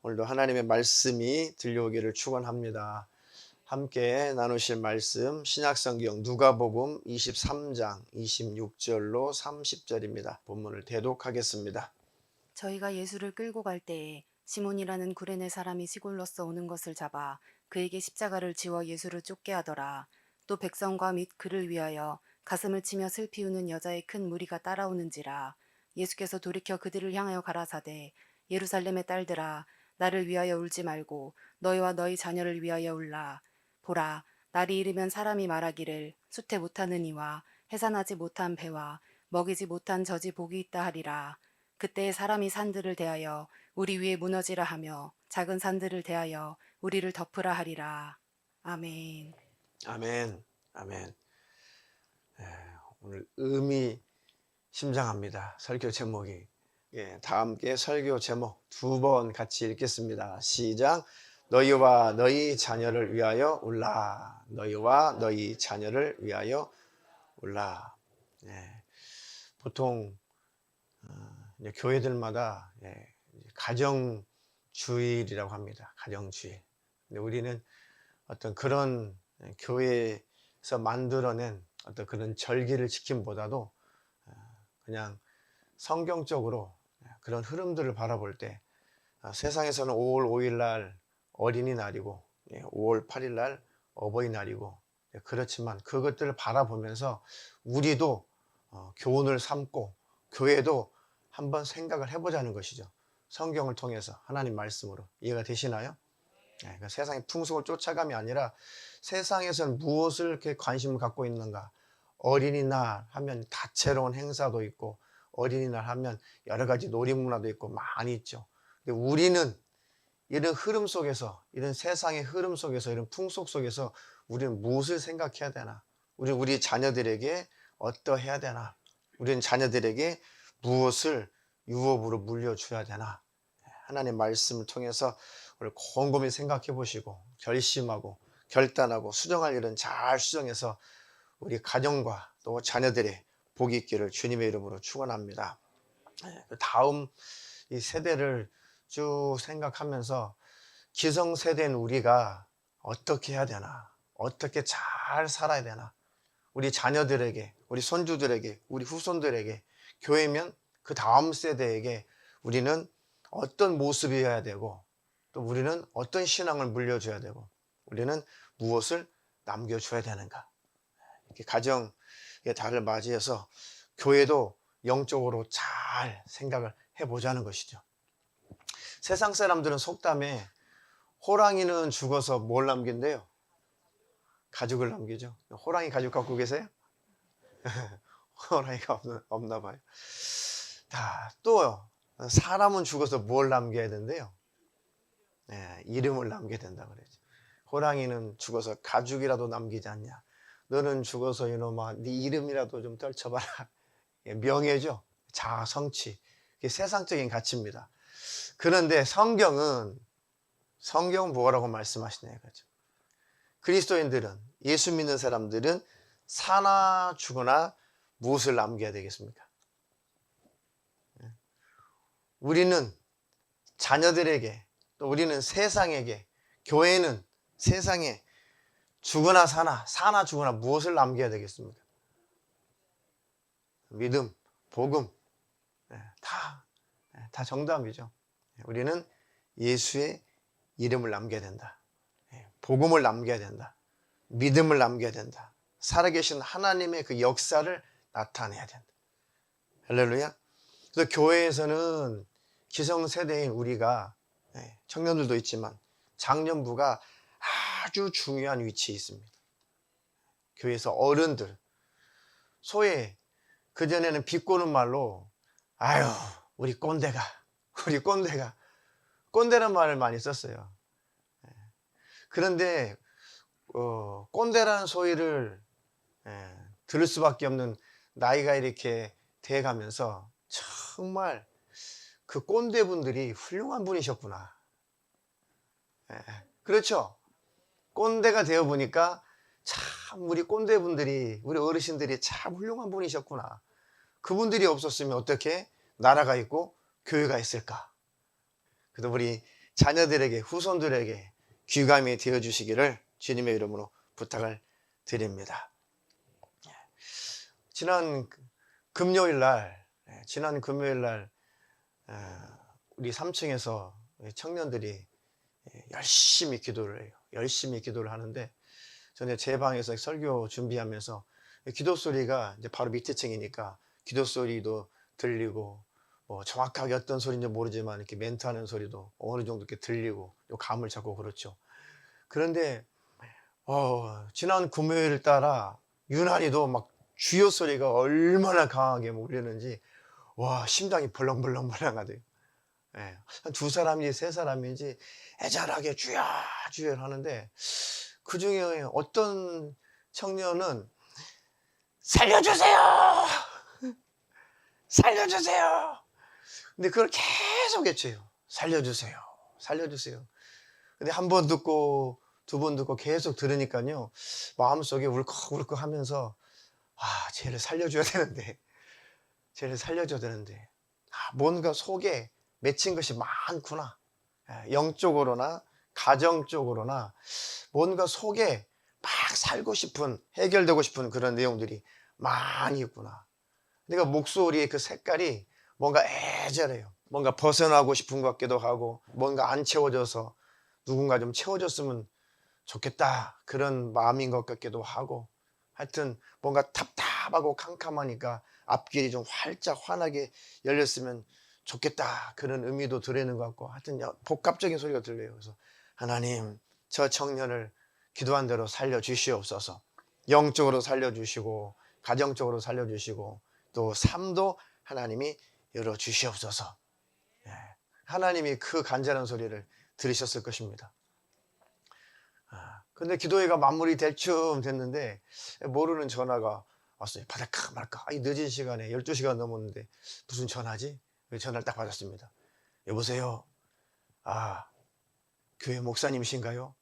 오늘도 하나님의 말씀이 들려오기를 축원합니다. 함께 나누실 말씀 신약성경 누가복음 23장 26절로 30절입니다. 본문을 대독하겠습니다. 저희가 예수를 끌고 갈 때에 시몬이라는 구레네 사람이 시골로서 오는 것을 잡아 그에게 십자가를 지워 예수를 쫓게 하더라. 또 백성과 및 그를 위하여 가슴을 치며 슬피 우는 여자의 큰 무리가 따라오는지라. 예수께서 돌이켜 그들을 향하여 가라사대 예루살렘의 딸들아 나를 위하여 울지 말고 너희와 너희 자녀를 위하여 울라. 보라 날이 이르면 사람이 말하기를 수태 못하는 이와 해산하지 못한 배와 먹이지 못한 젖이 복이 있다 하리라. 그때 사람이 산들을 대하여 우리 위에 무너지라 하며 작은 산들을 대하여 우리를 덮으라 하리라. 아멘. 아멘. 아멘. 오늘 의미심장합니다. 설교 제목이. 다 함께 설교 제목 2번 같이 읽겠습니다. 시작. 너희와 너희 자녀를 위하여 울라. 너희와 너희 자녀를 위하여 울라. 보통 이제 교회들마다 가정주일이라고 합니다. 가정주일. 근데 우리는 어떤 그런 교회에서 만들어낸 어떤 그런 절기를 지킴보다도 그냥 성경적으로 그런 흐름들을 바라볼 때 세상에서는 5월 5일 날 어린이날이고 5월 8일 날 어버이날이고 그렇지만 그것들을 바라보면서 우리도 교훈을 삼고 교회도 한번 생각을 해보자는 것이죠. 성경을 통해서 하나님 말씀으로. 이해가 되시나요? 그러니까 세상의 풍속을 쫓아감이 아니라 세상에서는 무엇을 이렇게 관심을 갖고 있는가. 어린이날 하면 다채로운 행사도 있고 어린이날 하면 여러 가지 놀이문화도 있고 많이 있죠. 근데 우리는 이런 흐름 속에서, 이런 세상의 흐름 속에서, 이런 풍속 속에서 우리는 무엇을 생각해야 되나? 우리 자녀들에게 어떠해야 되나? 우리는 자녀들에게 무엇을 유업으로 물려줘야 되나? 하나님의 말씀을 통해서 오늘 곰곰이 생각해 보시고 결심하고 결단하고 수정할 일은 잘 수정해서 우리 가정과 또 자녀들의 복이 있기를 주님의 이름으로 축원합니다. 다음 이 세대를 쭉 생각하면서 기성세대인 우리가 어떻게 해야 되나, 어떻게 잘 살아야 되나, 우리 자녀들에게, 우리 손주들에게, 우리 후손들에게, 교회면 그 다음 세대에게 우리는 어떤 모습이어야 되고 또 우리는 어떤 신앙을 물려줘야 되고 우리는 무엇을 남겨줘야 되는가. 이렇게 가정의 달을 맞이해서 교회도 영적으로 잘 생각을 해보자는 것이죠. 세상 사람들은 속담에 호랑이는 죽어서 뭘 남긴대요? 가죽을 남기죠. 호랑이 가죽 갖고 계세요? 호랑이가 없나 봐요. 또 사람은 죽어서 뭘 남겨야 된대요? 이름을 남겨야 된다 그러죠. 호랑이는 죽어서 가죽이라도 남기지 않냐. 너는 죽어서 이놈아 네 이름이라도 좀 떨쳐봐라. 명예죠. 자아, 성취. 이게 세상적인 가치입니다. 그런데 성경은 뭐라고 말씀하시냐 이거죠. 그리스도인들은, 예수 믿는 사람들은 사나 죽으나 무엇을 남겨야 되겠습니까? 우리는 자녀들에게, 또 우리는 세상에게, 교회는 세상에 죽으나 사나 죽으나 무엇을 남겨야 되겠습니까? 믿음, 복음, 다 정답이죠. 우리는 예수의 이름을 남겨야 된다. 복음을 남겨야 된다. 믿음을 남겨야 된다. 살아계신 하나님의 그 역사를 나타내야 된다. 할렐루야. 그래서 교회에서는 기성세대인 우리가, 청년들도 있지만 장년부가 아주 중요한 위치에 있습니다. 교회에서 어른들, 소위 그전에는 비꼬는 말로 아유 우리 꼰대가 꼰대란 말을 많이 썼어요. 그런데 꼰대라는 소리를 들을 수밖에 없는 나이가 이렇게 돼가면서 정말 그 꼰대분들이 훌륭한 분이셨구나. 그렇죠. 꼰대가 되어 보니까 참 우리 꼰대분들이, 우리 어르신들이 참 훌륭한 분이셨구나. 그분들이 없었으면 어떻게 나라가 있고 교회가 있을까? 그래서 우리 자녀들에게, 후손들에게 귀감이 되어 주시기를 주님의 이름으로 부탁을 드립니다. 지난 금요일 날, 우리 3층에서 청년들이 열심히 기도를 해요. 열심히 기도를 하는데, 저는 제 방에서 설교 준비하면서 기도 소리가 이제 바로 밑에 층이니까 기도 소리도 들리고, 뭐 정확하게 어떤 소리인지 모르지만 이렇게 멘트하는 소리도 어느 정도 이렇게 들리고, 요 감을 잡고 그렇죠. 그런데 지난 금요일 따라 유난히도 막 주여 소리가 얼마나 강하게 울리는지, 와, 심장이 벌렁벌렁벌렁하대요. 예, 한 두 사람인지 세 사람인지 애절하게 주여 주여 하는데, 그 중에 어떤 청년은 살려주세요, 살려주세요. 근데 그걸 계속 외쳐요. 살려주세요, 살려주세요. 근데 한 번 듣고 두 번 듣고 계속 들으니까요, 마음속에 울컥울컥 하면서, 쟤를 살려줘야 되는데, 쟤를 살려줘야 되는데, 뭔가 속에 맺힌 것이 많구나. 영적으로나 가정적으로나 뭔가 속에 막 살고 싶은, 해결되고 싶은 그런 내용들이 많이 있구나. 내가 목소리의 그 색깔이 뭔가 애절해요. 뭔가 벗어나고 싶은 것 같기도 하고, 뭔가 안 채워져서 누군가 좀 채워줬으면 좋겠다, 그런 마음인 것 같기도 하고, 하여튼 뭔가 답답하고 캄캄하니까 앞길이 좀 활짝 환하게 열렸으면 좋겠다, 그런 의미도 들어있는 것 같고, 하여튼 복합적인 소리가 들려요. 그래서 하나님, 저 청년을 기도한 대로 살려주시옵소서. 영적으로 살려주시고, 가정적으로 살려주시고, 또 삶도 하나님이 열어주시옵소서. 하나님이 그 간절한 소리를 들으셨을 것입니다. 근데 기도회가 마무리 대충 됐는데 모르는 전화가 왔어요. 받을까 말까. 이 늦은 시간에 12시간 넘었는데 무슨 전화지? 전화를 딱 받았습니다. 여보세요. 교회 목사님이신가요?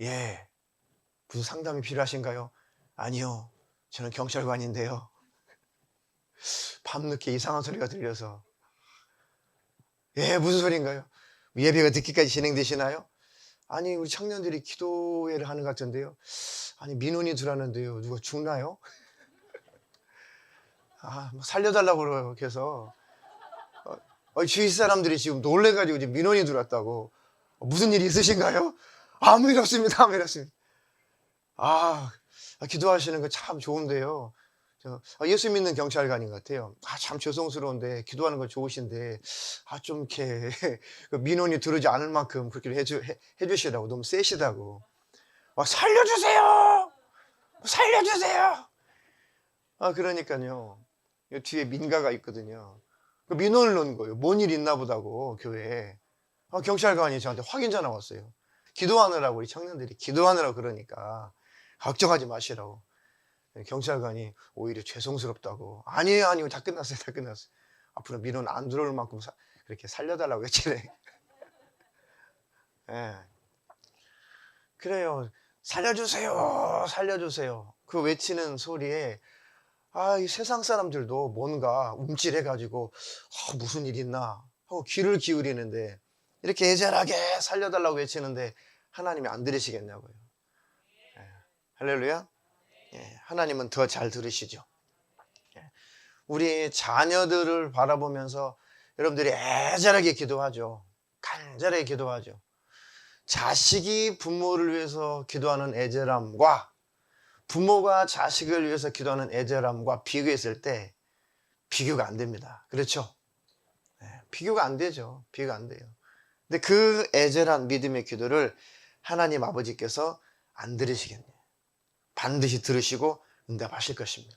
예. 무슨 상담이 필요하신가요? 아니요, 저는 경찰관인데요. 밤늦게 이상한 소리가 들려서. 예, 무슨 소리인가요? 예배가 늦게까지 진행되시나요? 아니, 우리 청년들이 기도회를 하는 것 같은데요. 아니, 민원이 들어왔는데요. 누가 죽나요? 뭐 살려달라고 그래요. 그래서 주위 사람들이 지금 놀래가지고 지금 민원이 들어왔다고. 무슨 일이 있으신가요? 아무 일 없습니다. 아무 일 없습니다. 기도하시는 거 참 좋은데요. 예수 믿는 경찰관인 것 같아요. 참 죄송스러운데 기도하는 거 좋으신데 좀 이렇게 그 민원이 들어오지 않을 만큼 그렇게 해주시라고. 너무 세시다고. 살려주세요, 살려주세요. 그러니까요, 뒤에 민가가 있거든요. 그 민원을 넣은 거예요. 뭔 일 있나 보다고 교회에. 경찰관이 저한테 확인 전화 왔어요. 기도하느라고, 우리 청년들이 기도하느라고 그러니까 걱정하지 마시라고. 경찰관이 오히려 죄송스럽다고. 아니에요, 다 끝났어요, 다 끝났어요. 앞으로 민원 안 들어올 만큼 그렇게 살려달라고 했지. 예. 그래요. 살려주세요, 살려주세요. 그 외치는 소리에 이 세상 사람들도 뭔가 움찔해가지고 무슨 일 있나 하고 귀를 기울이는데, 이렇게 애절하게 살려달라고 외치는데 하나님이 안 들으시겠냐고요. 할렐루야. 하나님은 더 잘 들으시죠. 우리 자녀들을 바라보면서 여러분들이 애절하게 기도하죠. 간절하게 기도하죠. 자식이 부모를 위해서 기도하는 애절함과 부모가 자식을 위해서 기도하는 애절함과 비교했을 때 비교가 안 됩니다. 그렇죠? 비교가 안 되죠. 비교가 안 돼요. 근데 그 애절한 믿음의 기도를 하나님 아버지께서 안 들으시겠네요. 반드시 들으시고 응답하실 것입니다.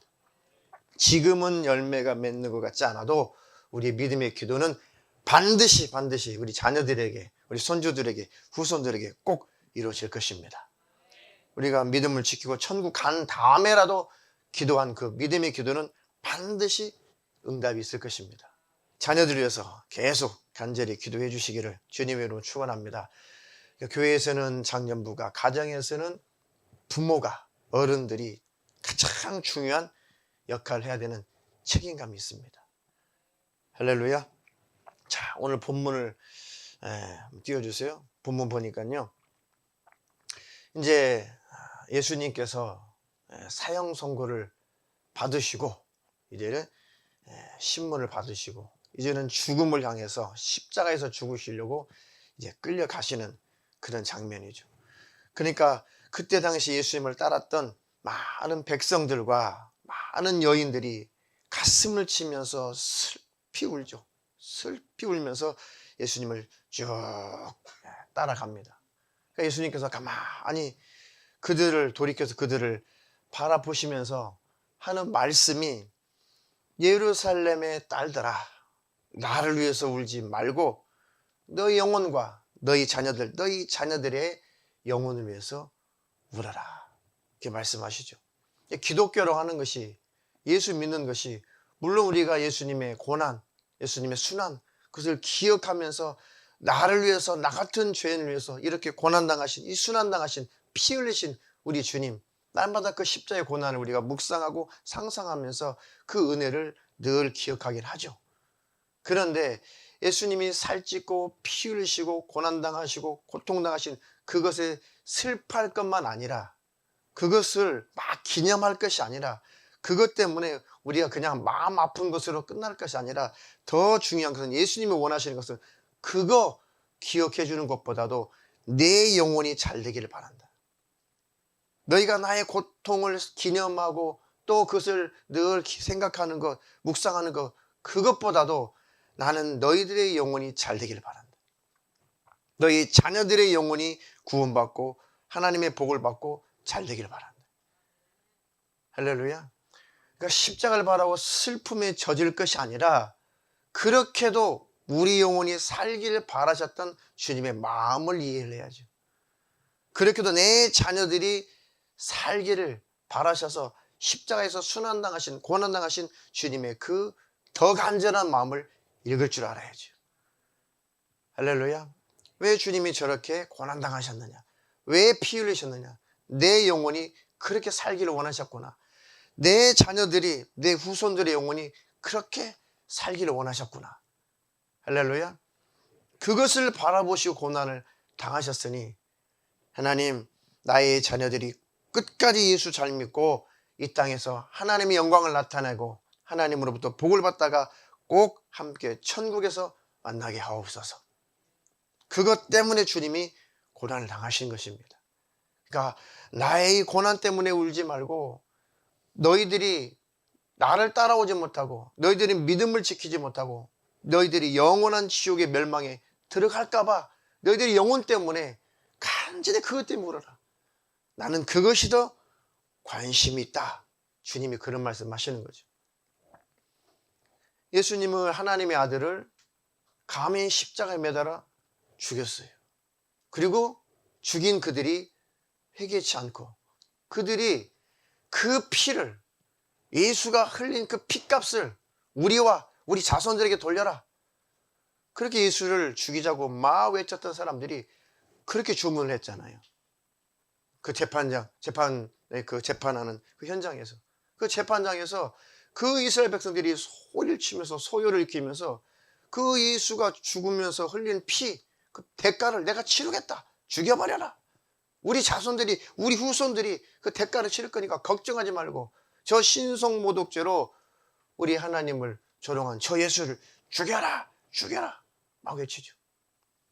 지금은 열매가 맺는 것 같지 않아도 우리의 믿음의 기도는 반드시 우리 자녀들에게, 우리 손주들에게, 후손들에게 꼭 이루어질 것입니다. 우리가 믿음을 지키고 천국 간 다음에라도 기도한 그 믿음의 기도는 반드시 응답이 있을 것입니다. 자녀들 위해서 계속 간절히 기도해 주시기를 주님의 이름으로 축원합니다. 교회에서는 장년부가, 가정에서는 부모가 어른들이 가장 중요한 역할을 해야 되는 책임감이 있습니다. 할렐루야. 자, 오늘 본문을 띄워주세요. 본문 보니까요, 이제 예수님께서 사형 선고를 받으시고, 이제는 신문을 받으시고, 이제는 죽음을 향해서 십자가에서 죽으시려고 이제 끌려가시는 그런 장면이죠. 그러니까 그때 당시 예수님을 따랐던 많은 백성들과 많은 여인들이 가슴을 치면서 슬피 울죠. 슬피 울면서 예수님을 쭉 따라갑니다. 그러니까 예수님께서 가만히 그들을 돌이켜서 그들을 바라보시면서 하는 말씀이, 예루살렘의 딸들아, 나를 위해서 울지 말고 너희 영혼과 너희 자녀들의 영혼을 위해서 울어라, 이렇게 말씀하시죠. 기독교로 하는 것이, 예수 믿는 것이, 물론 우리가 예수님의 고난, 예수님의 순환, 그것을 기억하면서 나를 위해서, 나 같은 죄인을 위해서 이렇게 고난당하신, 이 순환당하신, 피 흘리신 우리 주님, 날마다 그 십자의 고난을 우리가 묵상하고 상상하면서 그 은혜를 늘 기억하긴 하죠. 그런데 예수님이 살찌고 피 흘리시고 고난당하시고 고통당하신 그것에 슬퍼할 것만 아니라, 그것을 막 기념할 것이 아니라, 그것 때문에 우리가 그냥 마음 아픈 것으로 끝날 것이 아니라, 더 중요한 것은, 예수님이 원하시는 것은 그거 기억해 주는 것보다도 내 영혼이 잘 되기를 바란다. 너희가 나의 고통을 기념하고 또 그것을 늘 생각하는 것, 묵상하는 것, 그것보다도 나는 너희들의 영혼이 잘 되기를 바란다. 너희 자녀들의 영혼이 구원받고 하나님의 복을 받고 잘 되기를 바란다. 할렐루야. 그러니까 십자가를 바라고 슬픔에 젖을 것이 아니라, 그렇게도 우리 영혼이 살기를 바라셨던 주님의 마음을 이해를 해야죠. 그렇게도 내 자녀들이 살기를 바라셔서 십자가에서 순환당하신, 고난당하신 주님의 그 더 간절한 마음을 읽을 줄 알아야죠. 할렐루야. 왜 주님이 저렇게 고난당하셨느냐, 왜 피 흘리셨느냐, 내 영혼이 그렇게 살기를 원하셨구나, 내 자녀들이, 내 후손들의 영혼이 그렇게 살기를 원하셨구나. 할렐루야. 그것을 바라보시고 고난을 당하셨으니, 하나님, 나의 자녀들이 끝까지 예수 잘 믿고 이 땅에서 하나님의 영광을 나타내고 하나님으로부터 복을 받다가 꼭 함께 천국에서 만나게 하옵소서. 그것 때문에 주님이 고난을 당하신 것입니다. 그러니까 나의 고난 때문에 울지 말고, 너희들이 나를 따라오지 못하고, 너희들이 믿음을 지키지 못하고, 너희들이 영원한 지옥의 멸망에 들어갈까봐 너희들이 영혼 때문에 간절히 그것 때문에 울어라. 나는 그것이 더 관심이 있다. 주님이 그런 말씀 하시는 거죠. 예수님은 하나님의 아들을 감히 십자가에 매달아 죽였어요. 그리고 죽인 그들이 회개치 않고, 그들이 그 피를, 예수가 흘린 그 피값을 우리와 우리 자손들에게 돌려라, 그렇게 예수를 죽이자고 막 외쳤던 사람들이 그렇게 주문을 했잖아요. 그 재판하는 그 현장에서, 그 재판장에서 그 이스라엘 백성들이 소리를 치면서 소요를 일으키면서, 그 예수가 죽으면서 흘린 피, 그 대가를 내가 치르겠다, 죽여버려라, 우리 자손들이, 우리 후손들이 그 대가를 치를 거니까 걱정하지 말고 저 신성모독죄로 우리 하나님을 조롱한 저 예수를 죽여라, 죽여라 막 외치죠.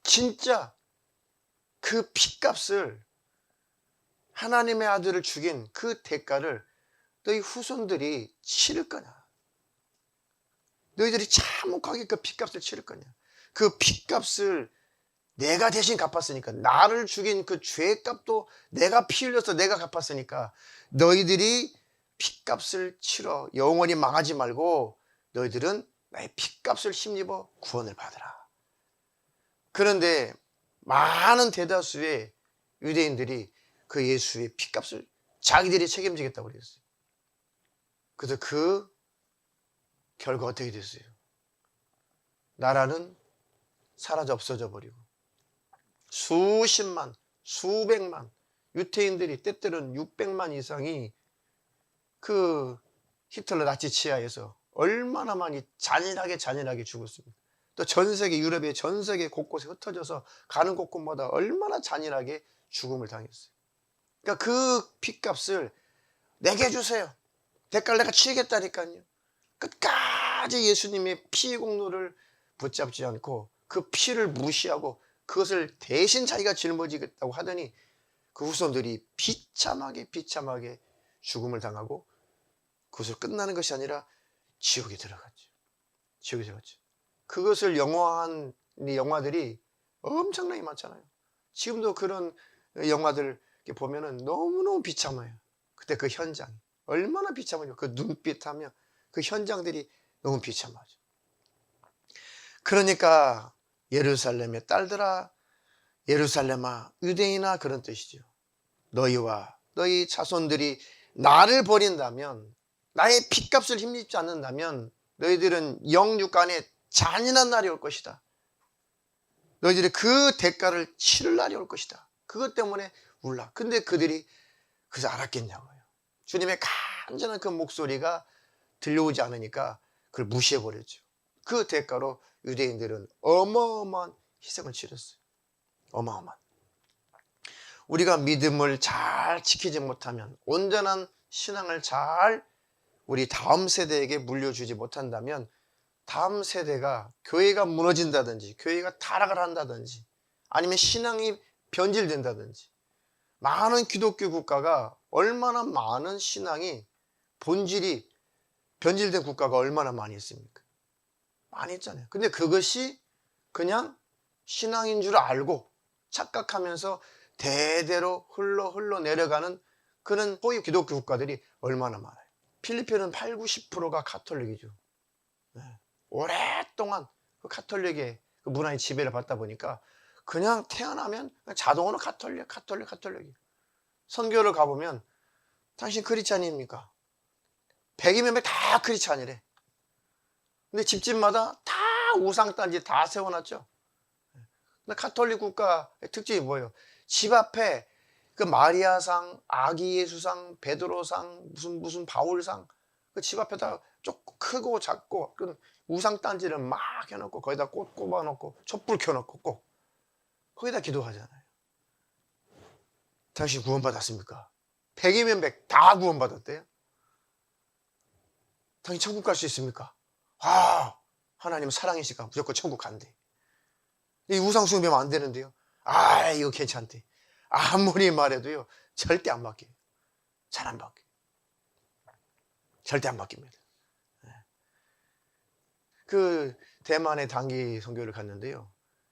진짜 그 피값을, 하나님의 아들을 죽인 그 대가를 너희 후손들이 치를 거냐, 너희들이 참혹하게 그 피값을 치를 거냐. 그 피값을 내가 대신 갚았으니까, 나를 죽인 그 죄값도 내가 피 흘려서 내가 갚았으니까 너희들이 피값을 치러 영원히 망하지 말고 너희들은 나의 피값을 힘입어 구원을 받으라. 그런데 많은 대다수의 유대인들이 그 예수의 피값을 자기들이 책임지겠다고 그랬어요. 그래서 그 결과 어떻게 됐어요? 나라는 사라져 없어져 버리고 수십만, 수백만 유태인들이 때때로는 600만 이상이 그 히틀러 나치 치하에서 얼마나 많이 잔인하게 죽었습니다. 또 전 세계 유럽의 전 세계 곳곳에 흩어져서 가는 곳곳마다 얼마나 잔인하게 죽음을 당했어요. 그러니까 그 핏값을 내게 주세요. 대가를 내가 치르겠다니까요. 끝까지 예수님의 피 공로를 붙잡지 않고 그 피를 무시하고 그것을 대신 자기가 짊어지겠다고 하더니 그 후손들이 비참하게 죽음을 당하고 그것을 끝나는 것이 아니라 지옥에 들어갔죠. 지옥에 들어갔죠. 그것을 영화한 영화들이 엄청나게 많잖아요. 지금도 그런 영화들 보면은 너무너무 비참해요. 그때 그 현장 얼마나 비참하죠. 그 눈빛하며 그 현장들이 너무 비참하죠. 그러니까 예루살렘의 딸들아, 예루살렘아, 유대인아, 그런 뜻이죠. 너희와 너희 자손들이 나를 버린다면, 나의 핏값을 힘입지 않는다면 너희들은 영육간에 잔인한 날이 올 것이다. 너희들이 그 대가를 치를 날이 올 것이다. 그것 때문에 울라. 근데 그들이 그래서 알았겠냐고요. 주님의 간절한 그 목소리가 들려오지 않으니까 그걸 무시해버렸죠. 그 대가로 유대인들은 어마어마한 희생을 치렀어요. 어마어마한. 우리가 믿음을 잘 지키지 못하면, 온전한 신앙을 잘 우리 다음 세대에게 물려주지 못한다면 다음 세대가 교회가 무너진다든지 교회가 타락을 한다든지 아니면 신앙이 변질된다든지, 많은 기독교 국가가 얼마나 많은 신앙이 본질이 변질된 국가가 얼마나 많이 있습니까? 많이 있잖아요. 근데 그것이 그냥 신앙인 줄 알고 착각하면서 대대로 흘러 내려가는 그런 소위 기독교 국가들이 얼마나 많아요. 필리핀은 8, 90%가 가톨릭이죠. 네. 오랫동안 그 가톨릭의 그 문화의 지배를 받다 보니까 그냥 태어나면 자동으로 가톨릭. 선교를 가보면 당신 크리스찬입니까? 100이면 100 다 크리스찬이래. 근데 집집마다 다 우상단지 다 세워놨죠. 근데 가톨릭 국가의 특징이 뭐예요? 집 앞에 그 마리아상, 아기 예수상, 베드로상, 무슨 바울상, 그 집 앞에다 조금 크고 작고 그 우상단지를 막 해놓고 거기다 꽃 꼽아놓고 촛불 켜놓고 꼭 거기다 기도하잖아요. 당신 구원받았습니까? 100이면 100 다 구원받았대요. 당신 천국 갈 수 있습니까? 아, 하나님 사랑이시니까 무조건 천국 간대. 이 우상 숭배하면 안 되는데요. 아, 이거 괜찮대. 아무리 말해도요, 절대 안 바뀌어요. 잘 안 바뀌어요. 절대 안 바뀝니다. 그 대만의 단기 선교를 갔는데요,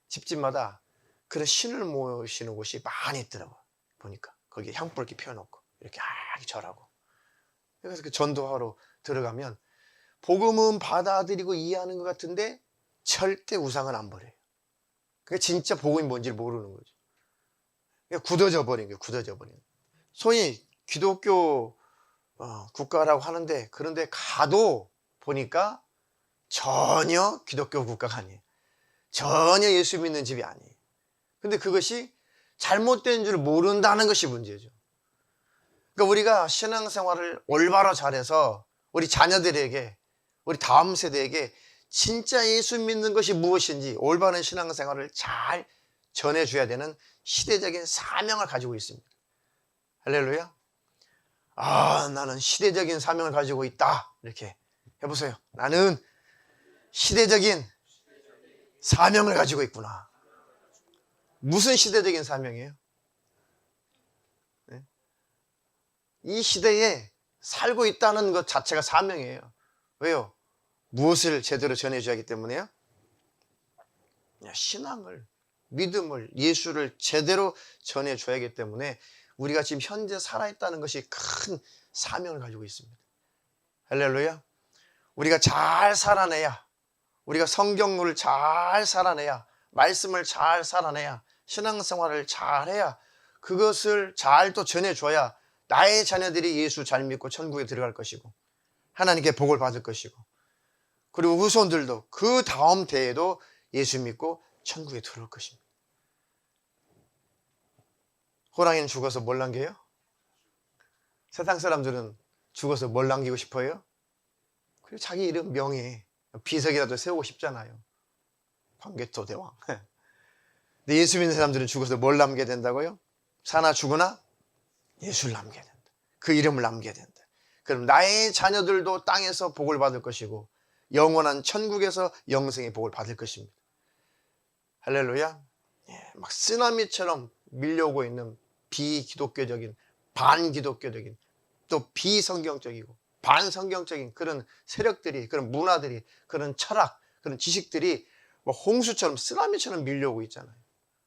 집집마다 그런 신을 모시는 곳이 많이 있더라고요. 보니까 거기에 향불 이렇게 펴놓고 이렇게 절하고. 그래서 그 전도하러 들어가면 복음은 받아들이고 이해하는 것 같은데 절대 우상은 안 버려요. 그게 진짜 복음이 뭔지를 모르는 거죠. 그러니까 굳어져 버린 거예요. 굳어져 버린. 소위 기독교 국가라고 하는데, 그런데 가도 보니까 전혀 기독교 국가가 아니에요. 전혀 예수 믿는 집이 아니에요. 근데 그것이 잘못된 줄 모른다는 것이 문제죠. 그러니까 우리가 신앙생활을 올바로 잘해서 우리 자녀들에게, 우리 다음 세대에게 진짜 예수 믿는 것이 무엇인지 올바른 신앙생활을 잘 전해줘야 되는 시대적인 사명을 가지고 있습니다. 할렐루야. 아, 나는 시대적인 사명을 가지고 있다. 이렇게 해보세요. 나는 시대적인 사명을 가지고 있구나. 무슨 시대적인 사명이에요? 네? 이 시대에 살고 있다는 것 자체가 사명이에요. 왜요? 무엇을 제대로 전해줘야 하기 때문에요? 신앙을, 믿음을, 예수를 제대로 전해줘야 하기 때문에 우리가 지금 현재 살아있다는 것이 큰 사명을 가지고 있습니다. 할렐루야. 우리가 잘 살아내야, 우리가 성경을 잘 살아내야, 말씀을 잘 살아내야, 신앙생활을 잘해야, 그것을 잘 또 전해줘야 나의 자녀들이 예수 잘 믿고 천국에 들어갈 것이고 하나님께 복을 받을 것이고, 그리고 후손들도 그 다음 대에도 예수 믿고 천국에 들어올 것입니다. 호랑이는 죽어서 뭘 남겨요? 세상 사람들은 죽어서 뭘 남기고 싶어요? 그리고 자기 이름 명예 비석이라도 세우고 싶잖아요. 광개토 대왕. 근데 예수 믿는 사람들은 죽어서 뭘 남겨야 된다고요? 사나 죽으나 예수를 남겨야 된다. 그 이름을 남겨야 된다. 그럼 나의 자녀들도 땅에서 복을 받을 것이고 영원한 천국에서 영생의 복을 받을 것입니다. 할렐루야. 막 쓰나미처럼 밀려오고 있는 비기독교적인 반기독교적인 또 비성경적이고 반성경적인 그런 세력들이, 그런 문화들이, 그런 철학, 그런 지식들이 뭐 홍수처럼 쓰나미처럼 밀려오고 있잖아요.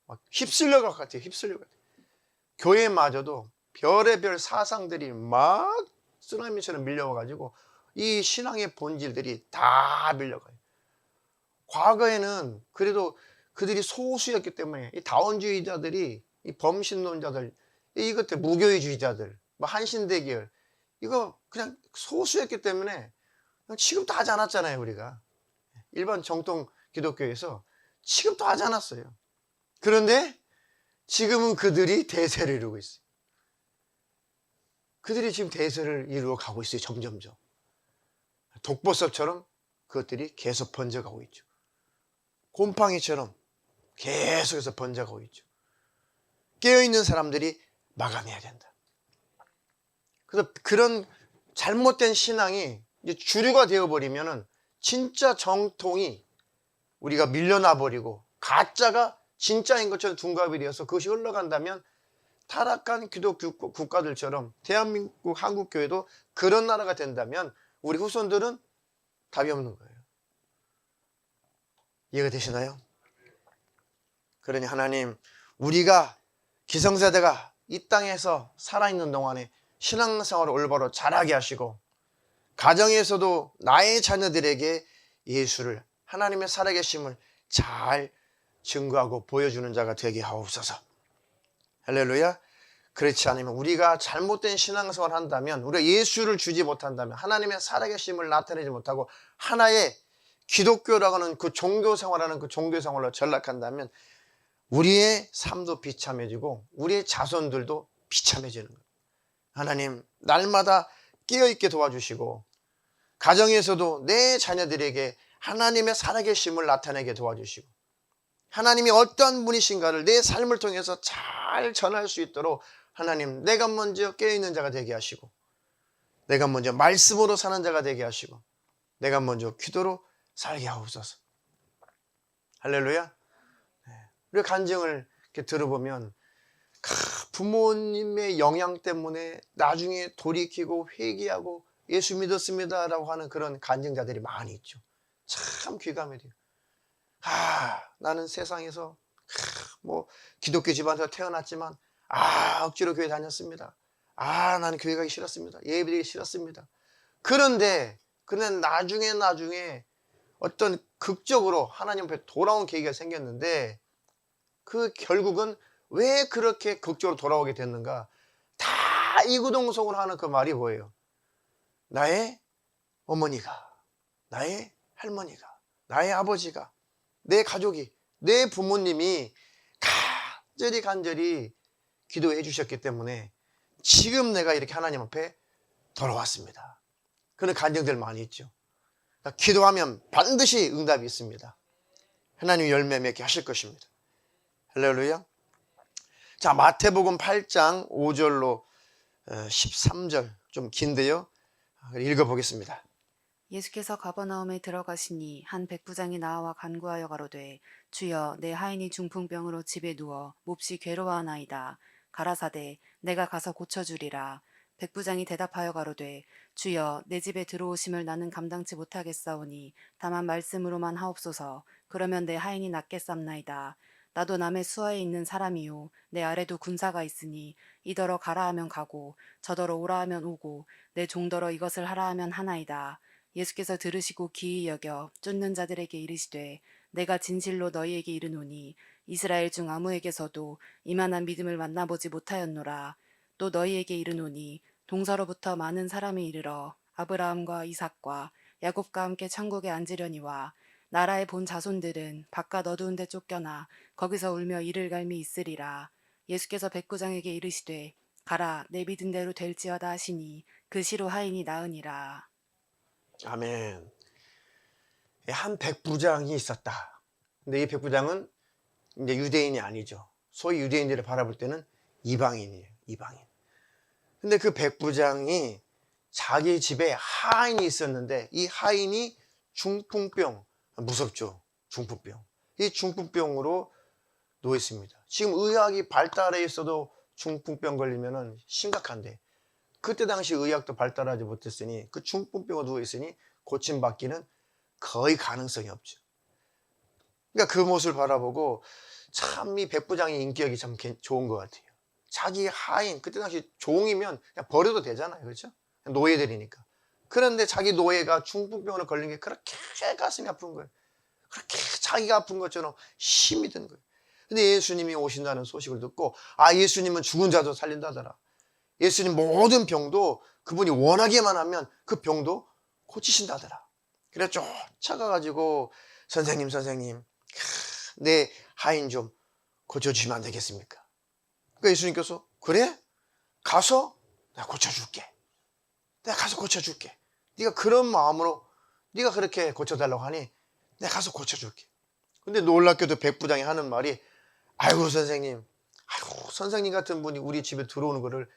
막 휩쓸려갈 것 같아요. 휩쓸려갈 것 같아요. 교회마저도 별의별 사상들이 막 쓰나미처럼 밀려와가지고 이 신앙의 본질들이 다 밀려가요. 과거에는 그래도 그들이 소수였기 때문에 이 다원주의자들이, 이 범신론자들, 이것들 무교회주의자들, 뭐 한신대계열, 이거 그냥 소수였기 때문에 그냥 취급도 하지 않았잖아요. 우리가 일반 정통 기독교에서 취급도 하지 않았어요. 그런데 지금은 그들이 대세를 이루고 있어요. 그들이 지금 대세를 이루어 가고 있어요. 점점점 독보섭처럼 그것들이 계속 번져가고 있죠. 곰팡이처럼 계속해서 번져가고 있죠. 깨어있는 사람들이 막아내야 된다. 그래서 그런 잘못된 신앙이 이제 주류가 되어버리면은 진짜 정통이 우리가 밀려나 버리고 가짜가 진짜인 것처럼 둔갑이 되어서 그것이 흘러간다면 타락한 기독교 국가들처럼 대한민국 한국교회도 그런 나라가 된다면 우리 후손들은 답이 없는 거예요. 이해가 되시나요? 그러니 하나님, 우리가 기성세대가 이 땅에서 살아있는 동안에 신앙생활을 올바로 잘하게 하시고 가정에서도 나의 자녀들에게 예수를, 하나님의 살아계심을 잘 증거하고 보여주는 자가 되게 하옵소서. 할렐루야. 그렇지 않으면 우리가 잘못된 신앙생활을 한다면, 우리가 예수를 주지 못한다면, 하나님의 살아계심을 나타내지 못하고 하나의 기독교라고 하는 그 종교생활하는 그 종교생활로 전락한다면 우리의 삶도 비참해지고 우리의 자손들도 비참해지는 거예요. 하나님, 날마다 깨어있게 도와주시고 가정에서도 내 자녀들에게 하나님의 살아계심을 나타내게 도와주시고 하나님이 어떤 분이신가를 내 삶을 통해서 잘 전할 수 있도록 하나님, 내가 먼저 깨어있는 자가 되게 하시고 내가 먼저 말씀으로 사는 자가 되게 하시고 내가 먼저 기도로 살게 하옵소서. 할렐루야. 우리 간증을 이렇게 들어보면 부모님의 영향 때문에 나중에 돌이키고 회개하고 예수 믿었습니다라고 하는 그런 간증자들이 많이 있죠. 참 귀감이 돼요. 나는 세상에서 뭐 기독교 집안에서 태어났지만 억지로 교회 다녔습니다. 나는 교회 가기 싫었습니다. 예배드리기 싫었습니다. 그런데 나중에 어떤 극적으로 하나님 앞에 돌아온 계기가 생겼는데 그 결국은 왜 그렇게 극적으로 돌아오게 됐는가? 다 이구동성으로 하는 그 말이 뭐예요? 나의 어머니가, 나의 할머니가, 나의 아버지가, 내 가족이, 내 부모님이 간절히 기도해 주셨기 때문에 지금 내가 이렇게 하나님 앞에 돌아왔습니다. 그런 간증들 많이 있죠. 그러니까 기도하면 반드시 응답이 있습니다. 하나님이 열매 맺게 하실 것입니다. 할렐루야. 자, 마태복음 8장 5절로 13절 좀 긴데요. 읽어보겠습니다. 예수께서 가버나움에 들어가시니 한 백부장이 나와 간구하여 가로되 주여 내 하인이 중풍병으로 집에 누워 몹시 괴로워하나이다. 가라사대 내가 가서 고쳐주리라. 백부장이 대답하여 가로되 주여 내 집에 들어오심을 나는 감당치 못하겠사오니 다만 말씀으로만 하옵소서. 그러면 내 하인이 낫겠삼나이다. 나도 남의 수하에 있는 사람이요 내 아래도 군사가 있으니 이더러 가라 하면 가고 저더러 오라 하면 오고 내 종더러 이것을 하라 하면 하나이다. 예수께서 들으시고 기이 여겨 쫓는 자들에게 이르시되 내가 진실로 너희에게 이르노니 이스라엘 중 아무에게서도 이만한 믿음을 만나보지 못하였노라. 또 너희에게 이르노니 동서로부터 많은 사람이 이르러 아브라함과 이삭과 야곱과 함께 천국에 앉으려니와 나라의 본 자손들은 바깥 어두운 데 쫓겨나 거기서 울며 이를 갈미 있으리라. 예수께서 백부장에게 이르시되 가라 내 믿은 대로 될지어다 하시니 그 시로 하인이 나으니라. 아멘. 한 백부장이 있었다. 근데 이 백부장은 이제 유대인이 아니죠. 소위 유대인들을 바라볼 때는 이방인이에요. 이방인. 근데 그 백부장이 자기 집에 하인이 있었는데 이 하인이 중풍병, 무섭죠. 중풍병. 이 중풍병으로 누워 있습니다. 지금 의학이 발달해 있어도 중풍병 걸리면은 심각한데 그때 당시 의학도 발달하지 못했으니 그 중풍병으로 누워 있으니 고침받기는 거의 가능성이 없죠. 그러니까 그 모습을 바라보고 참 이 백부장의 인격이 참 좋은 것 같아요. 자기 하인, 그때 당시 종이면 그냥 버려도 되잖아요. 그렇죠? 노예들이니까. 그런데 자기 노예가 중풍병으로 걸린 게 그렇게 가슴이 아픈 거예요. 그렇게 자기가 아픈 것처럼 힘이 든 거예요. 근데 예수님이 오신다는 소식을 듣고 예수님은 죽은 자도 살린다더라. 예수님 모든 병도 그분이 원하기만 하면 그 병도 고치신다더라. 그래 쫓아가가지고 선생님 내 하인 좀 고쳐주시면 안 되겠습니까? 그러니까 예수님께서 그래? 가서 내가 고쳐줄게. 내가 가서 고쳐줄게. 네가 그런 마음으로 네가 그렇게 고쳐달라고 하니 내가 가서 고쳐줄게. 근데 놀랍게도 백부장이 하는 말이 아이고 선생님, 아이고 선생님 같은 분이 우리 집에 들어오는 거를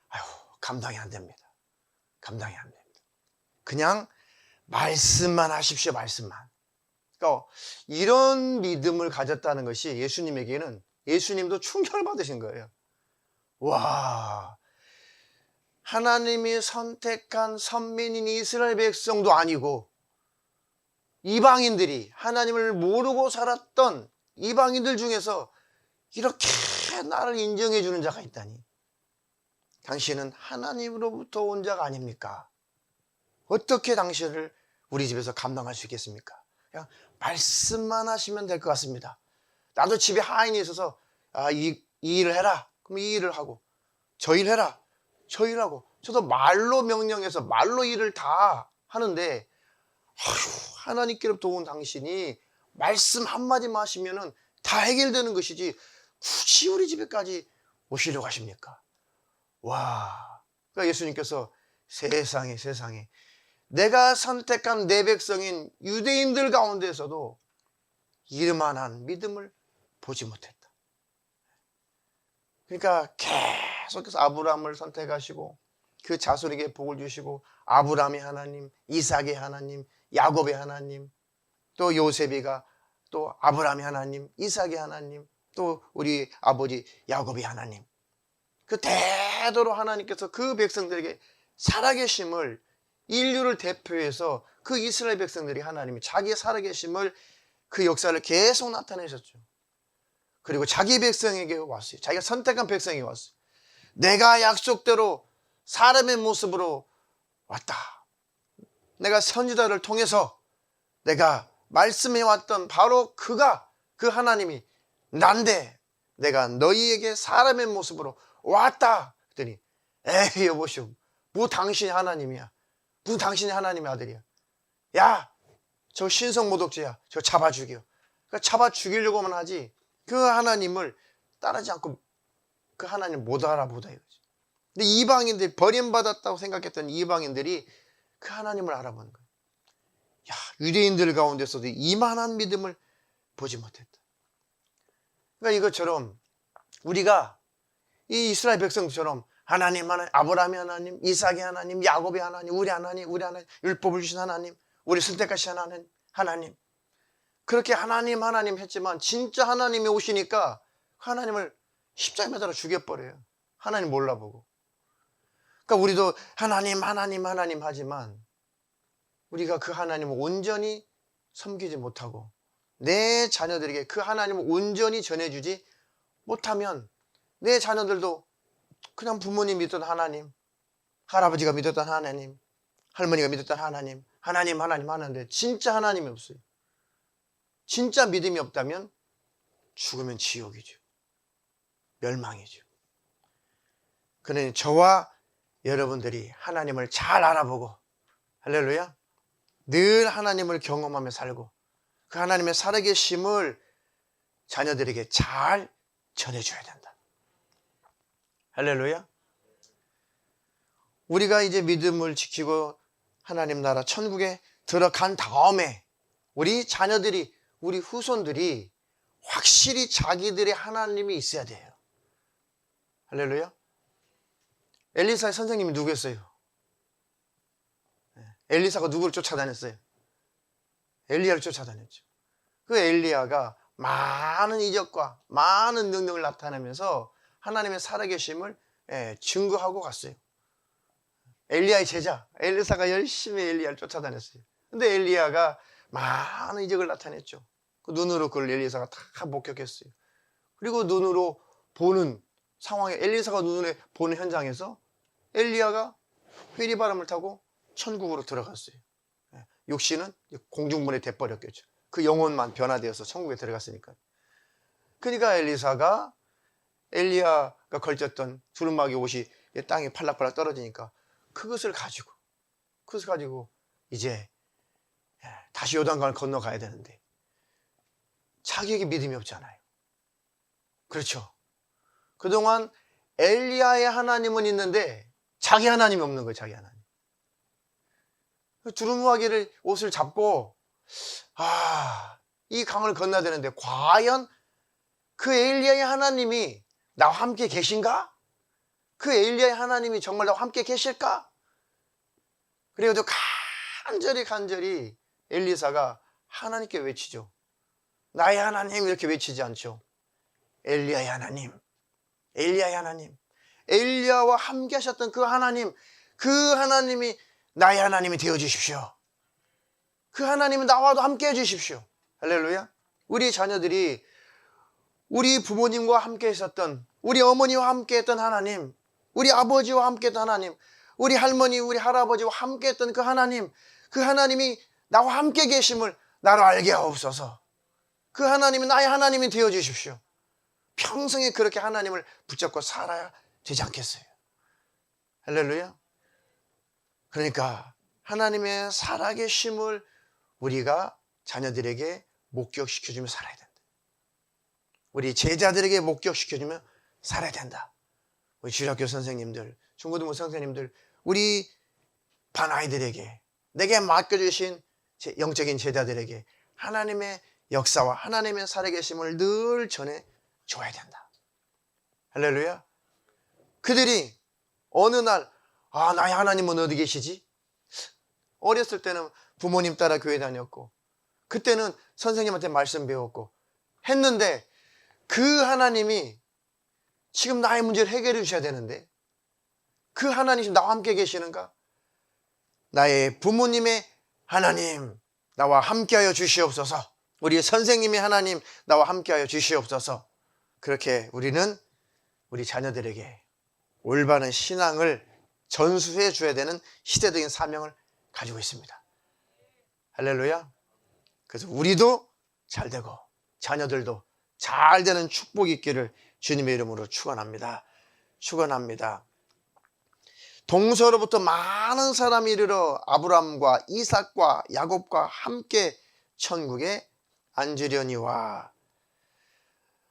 아이고 감당이 안 됩니다. 감당이 안 됩니다. 그냥 말씀만 하십시오. 말씀만. 그러니까 이런 믿음을 가졌다는 것이 예수님에게는 예수님도 충격을 받으신 거예요. 와, 하나님이 선택한 선민인 이스라엘 백성도 아니고 이방인들이 하나님을 모르고 살았던 이방인들 중에서 이렇게 나를 인정해 주는 자가 있다니. 당신은 하나님으로부터 온 자가 아닙니까? 어떻게 당신을 우리 집에서 감당할 수 있겠습니까? 그냥 말씀만 하시면 될 것 같습니다. 나도 집에 하인이 있어서 이 일을 해라. 그럼 이 일을 하고 저 일 해라. 저 일하고 저도 말로 명령해서 말로 일을 다 하는데 하나님께로부터 온 당신이 말씀 한마디만 하시면은 다 해결되는 것이지 굳이 우리 집에까지 오시려고 하십니까? 와, 그러니까 예수님께서 세상에 내가 선택한 내 백성인 유대인들 가운데서도 이만한 믿음을 보지 못했다. 그러니까 계속해서 아브라함을 선택하시고 그 자손에게 복을 주시고 아브라함의 하나님, 이삭의 하나님, 야곱의 하나님, 또 요셉이가 또 아브라함의 하나님, 이삭의 하나님, 또 우리 아버지 야곱의 하나님. 그 대대로 하나님께서 그 백성들에게 살아계심을 인류를 대표해서 그 이스라엘 백성들이 하나님이 자기의 살아계심을 그 역사를 계속 나타내셨죠. 그리고 자기 백성에게 왔어요. 자기가 선택한 백성에게 왔어요. 내가 약속대로 사람의 모습으로 왔다. 내가 선지자를 통해서 내가 말씀해왔던 바로 그 하나님이 난데 내가 너희에게 사람의 모습으로 왔다. 그랬더니 에이 여보시오, 뭐 당신이 하나님이야. 무슨 당신이 하나님의 아들이야. 야, 저 신성모독죄야. 저 잡아 죽여. 그러니까 잡아 죽이려고만 하지 그 하나님을 따르지 않고 그 하나님을 못 알아보다 이거지. 근데 이방인들, 버림받았다고 생각했던 이방인들이 그 하나님을 알아보는 거예요. 야, 유대인들 가운데서도 이만한 믿음을 보지 못했다. 그러니까 이것처럼 우리가 이 이스라엘 백성처럼 하나님, 아브라함의 하나님, 이삭의 하나님, 야곱의 하나님, 우리 하나님, 율법을 주신 하나님, 우리 선택하신 하나님, 그렇게 하나님 했지만 진짜 하나님이 오시니까 하나님을 십자가에 매달아 죽여버려요. 하나님 몰라보고. 그러니까 우리도 하나님 하지만 우리가 그 하나님을 온전히 섬기지 못하고 내 자녀들에게 그 하나님을 온전히 전해주지 못하면 내 자녀들도 그냥 부모님 믿던 하나님, 할아버지가 믿었던 하나님, 할머니가 믿었던 하나님 하는데 진짜 하나님이 없어요. 진짜 믿음이 없다면 죽으면 지옥이죠. 멸망이죠. 그러니 저와 여러분들이 하나님을 잘 알아보고 할렐루야, 늘 하나님을 경험하며 살고 그 하나님의 살아계심을 자녀들에게 잘 전해줘야 된다. 할렐루야. 우리가 이제 믿음을 지키고 하나님 나라 천국에 들어간 다음에 우리 자녀들이, 우리 후손들이 확실히 자기들의 하나님이 있어야 돼요. 할렐루야. 엘리사의 선생님이 누구였어요? 엘리사가 누구를 쫓아다녔어요? 엘리야를 쫓아다녔죠. 그 엘리야가 많은 이적과 많은 능력을 나타내면서 하나님의 살아계심을 증거하고 갔어요. 엘리야의 제자 엘리사가 열심히 엘리야를 쫓아다녔어요. 근데 엘리야가 많은 이적을 나타냈죠. 그 눈으로 그걸 엘리사가 다 목격했어요. 그리고 눈으로 보는 상황에, 엘리사가 눈으로 보는 현장에서 엘리야가 회리바람을 타고 천국으로 들어갔어요. 육신은 공중분해 돼버렸겠죠. 그 영혼만 변화되어서 천국에 들어갔으니까. 그러니까 엘리야가 걸쳤던 두루마기 옷이 땅에 팔락팔락 떨어지니까 그것을 가지고 이제 다시 요단강을 건너가야 되는데 자기에게 믿음이 없잖아요. 그렇죠. 그동안 엘리야의 하나님은 있는데 자기 하나님이 없는 거예요. 자기 하나님. 두루마기를 옷을 잡고 이 강을 건너야 되는데 과연 그 엘리야의 하나님이 나와 함께 계신가? 그 엘리야의 하나님이 정말 나와 함께 계실까? 그래도 간절히 엘리사가 하나님께 외치죠. 나의 하나님 이렇게 외치지 않죠. 엘리야의 하나님, 엘리야의 하나님, 엘리야와 함께 하셨던 그 하나님이 나의 하나님이 되어주십시오. 그 하나님은 나와도 함께 해주십시오. 할렐루야. 우리 자녀들이 우리 부모님과 함께 했었던, 우리 어머니와 함께 했던 하나님, 우리 아버지와 함께 했던 하나님, 우리 할머니, 우리 할아버지와 함께 했던 그 하나님이 나와 함께 계심을 나로 알게 하옵소서. 그 하나님이 나의 하나님이 되어주십시오. 평생에 그렇게 하나님을 붙잡고 살아야 되지 않겠어요? 할렐루야. 그러니까 하나님의 살아계심을 우리가 자녀들에게 목격시켜주며 살아야 된다. 우리 제자들에게 목격시켜주며 살아야 된다. 우리 주일학교 선생님들, 중고등부 선생님들, 우리 반 아이들에게, 내게 맡겨주신 영적인 제자들에게 하나님의 역사와 하나님의 살아계심을 늘 전해줘야 된다. 할렐루야. 그들이 어느 날 나의 하나님은 어디 계시지? 어렸을 때는 부모님 따라 교회 다녔고, 그때는 선생님한테 말씀 배웠고 했는데 그 하나님이 지금 나의 문제를 해결해 주셔야 되는데 그 하나님이 나와 함께 계시는가? 나의 부모님의 하나님 나와 함께하여 주시옵소서. 우리 선생님의 하나님 나와 함께하여 주시옵소서. 그렇게 우리는 우리 자녀들에게 올바른 신앙을 전수해 줘야 되는 시대적인 사명을 가지고 있습니다. 할렐루야. 그래서 우리도 잘 되고 자녀들도 잘 되는 축복이 있기를 주님의 이름으로 축원합니다. 동서로부터 많은 사람이 이르러 아브람과 이삭과 야곱과 함께 천국에 앉으려니와.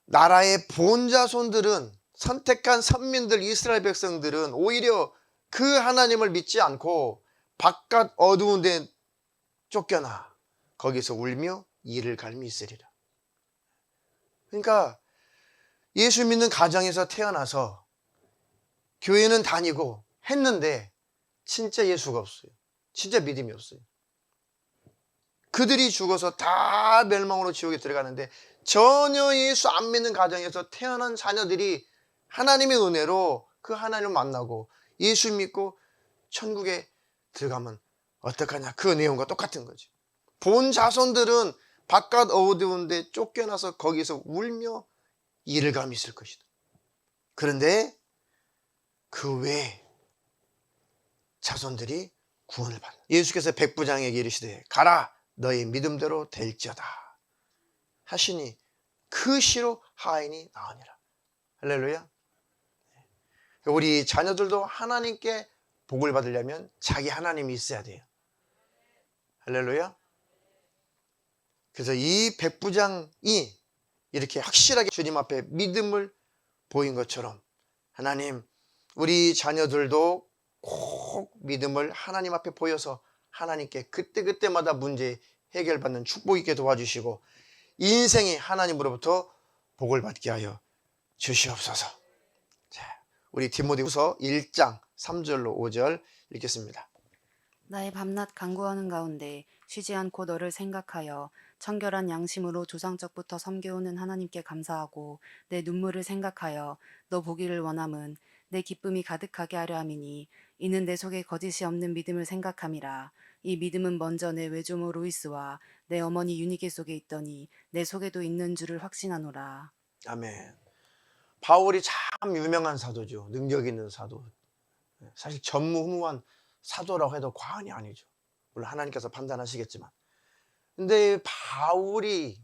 나라의 본자손들은, 선택한 선민들, 이스라엘 백성들은 오히려 그 하나님을 믿지 않고 바깥 어두운 데 쫓겨나 거기서 울며 이를 갈미 있으리라. 그러니까 예수 믿는 가정에서 태어나서 교회는 다니고 했는데 진짜 예수가 없어요. 진짜 믿음이 없어요. 그들이 죽어서 다 멸망으로 지옥에 들어가는데 전혀 예수 안 믿는 가정에서 태어난 자녀들이 하나님의 은혜로 그 하나님을 만나고 예수 믿고 천국에 들어가면 어떡하냐. 그 내용과 똑같은 거죠. 본 자손들은 바깥 어두운 데 쫓겨나서 거기서 울며 이를 감이 있을 것이다. 그런데 그 외에 자손들이 구원을 받는, 예수께서 백부장에게 이르시되 가라 너의 믿음대로 될지어다 하시니 그 시로 하인이 나으니라. 할렐루야. 우리 자녀들도 하나님께 복을 받으려면 자기 하나님이 있어야 돼요. 할렐루야. 그래서 이 백부장이 이렇게 확실하게 주님 앞에 믿음을 보인 것처럼 하나님 우리 자녀들도 꼭 믿음을 하나님 앞에 보여서 하나님께 그때그때마다 문제 해결받는 축복 있게 도와주시고 인생이 하나님으로부터 복을 받게 하여 주시옵소서. 자, 우리 디모데후서 1장 3절로 5절 읽겠습니다. 나의 밤낮 간구하는 가운데 쉬지 않고 너를 생각하여 청결한 양심으로 조상적부터 섬겨오는 하나님께 감사하고 내 눈물을 생각하여 너 보기를 원함은 내 기쁨이 가득하게 하려 함이니 이는 내 속에 거짓이 없는 믿음을 생각함이라. 이 믿음은 먼저 내 외조모 로이스와 내 어머니 유니게 속에 있더니 내 속에도 있는 줄을 확신하노라. 아멘. 바울이 참 유명한 사도죠. 능력 있는 사도. 사실 전무후무한 사도라고 해도 과언이 아니죠. 물론 하나님께서 판단하시겠지만. 근데 바울이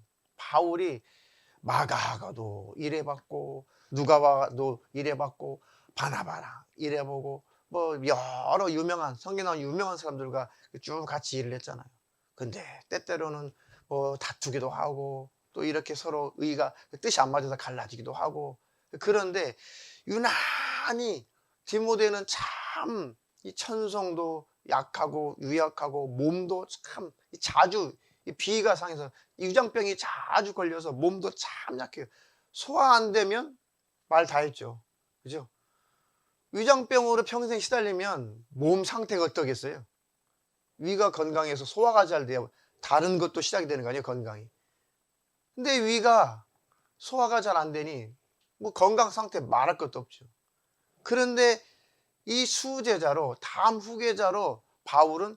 마가도 이래봤고 누가와도 이래봤고 바나바랑 이래보고 뭐 여러 유명한 성경 나온 유명한 사람들과 쭉 같이 일을 했잖아요. 근데 때때로는 뭐 다투기도 하고 또 이렇게 서로 의가 뜻이 안 맞아서 갈라지기도 하고 그런데 유난히 디모데는 참 이 천성도 약하고 유약하고 몸도 참 자주 이 비가 상해서 유장병이 자주 걸려서 몸도 참 약해요. 소화 안 되면 말 다 했죠. 그죠? 위장병으로 평생 시달리면 몸 상태가 어떠겠어요? 위가 건강해서 소화가 잘 돼야 다른 것도 시작이 되는 거 아니에요, 건강이. 근데 위가 소화가 잘 안 되니 뭐 건강 상태 말할 것도 없죠. 그런데 이 수제자로 다음 후계자로 바울은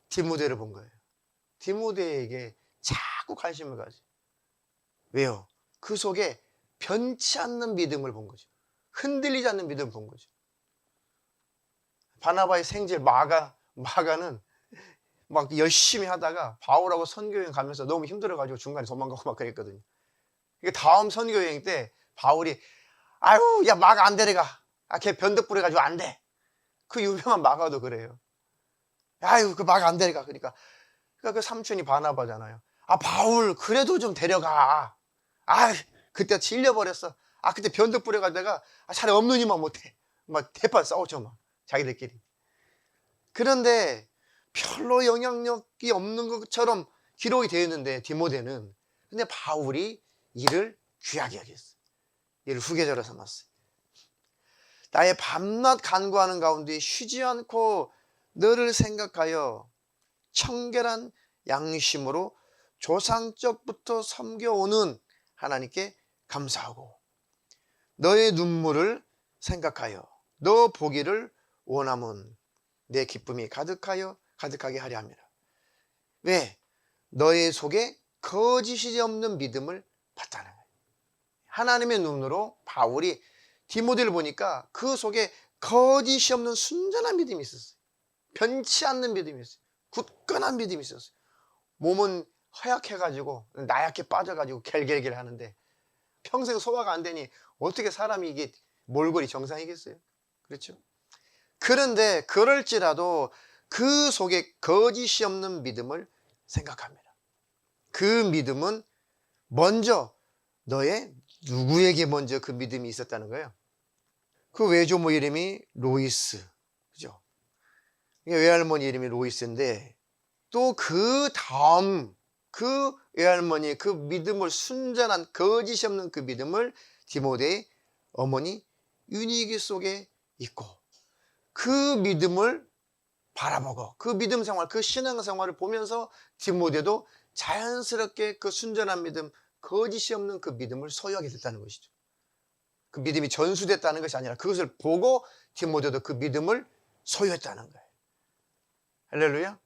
디모데를 본 거예요. 디모데에게 자꾸 관심을 가지. 왜요? 그 속에 변치 않는 믿음을 본 거죠. 흔들리지 않는 믿음을 본 거죠. 바나바의 생질 마가는 막 열심히 하다가 바울하고 선교여행 가면서 너무 힘들어가지고 중간에 도망가고 막 그랬거든요. 그러니까 다음 선교여행 때 바울이 아유 야 마가 안 데려가. 걔 변덕 부려가지고 안 돼. 그 유명한 마가도 그래요. 아유 그 마가 안 데려가. 그러니까 그 삼촌이 바나바잖아요. 바울 그래도 좀 데려가. 그때 질려버렸어. 그때 변덕 부려가지고 내가 차라리 없는 이만 못해. 막 대판 싸우죠 막 자기들끼리. 그런데 별로 영향력이 없는 것처럼 기록이 되어 있는데 디모데는 근데 바울이 이를 귀하게 여겼어요. 이를 후계자로 삼았어요. 나의 밤낮 간구하는 가운데 쉬지 않고 너를 생각하여 청결한 양심으로 조상적부터 섬겨오는 하나님께 감사하고 너의 눈물을 생각하여 너 보기를 원함은 내 기쁨이 가득하게 하려 함이라. 왜? 너의 속에 거짓이 없는 믿음을 봤다는 거예요. 하나님의 눈으로 바울이 디모데를 보니까 그 속에 거짓이 없는 순전한 믿음이 있었어요. 변치 않는 믿음이 있었어요. 굳건한 믿음이 있었어요. 몸은 허약해가지고 나약해 빠져가지고 갤갤갤 하는데 평생 소화가 안 되니 어떻게 사람이 이게 몰골이 정상이겠어요? 그렇죠? 그런데 그럴지라도 그 속에 거짓이 없는 믿음을 생각합니다. 그 믿음은 먼저 누구에게 먼저 그 믿음이 있었다는 거예요? 그 외조모 이름이 로이스. 그죠? 외할머니 이름이 로이스인데 또 그 다음 그 외할머니의 그 믿음을 순전한 거짓이 없는 그 믿음을 디모데의 어머니 유니게 속에 있고 그 믿음을 바라보고 그 믿음 생활, 그 신앙 생활을 보면서 디모데도 자연스럽게 그 순전한 믿음, 거짓이 없는 그 믿음을 소유하게 됐다는 것이죠. 그 믿음이 전수됐다는 것이 아니라 그것을 보고 디모데도 그 믿음을 소유했다는 거예요. 할렐루야.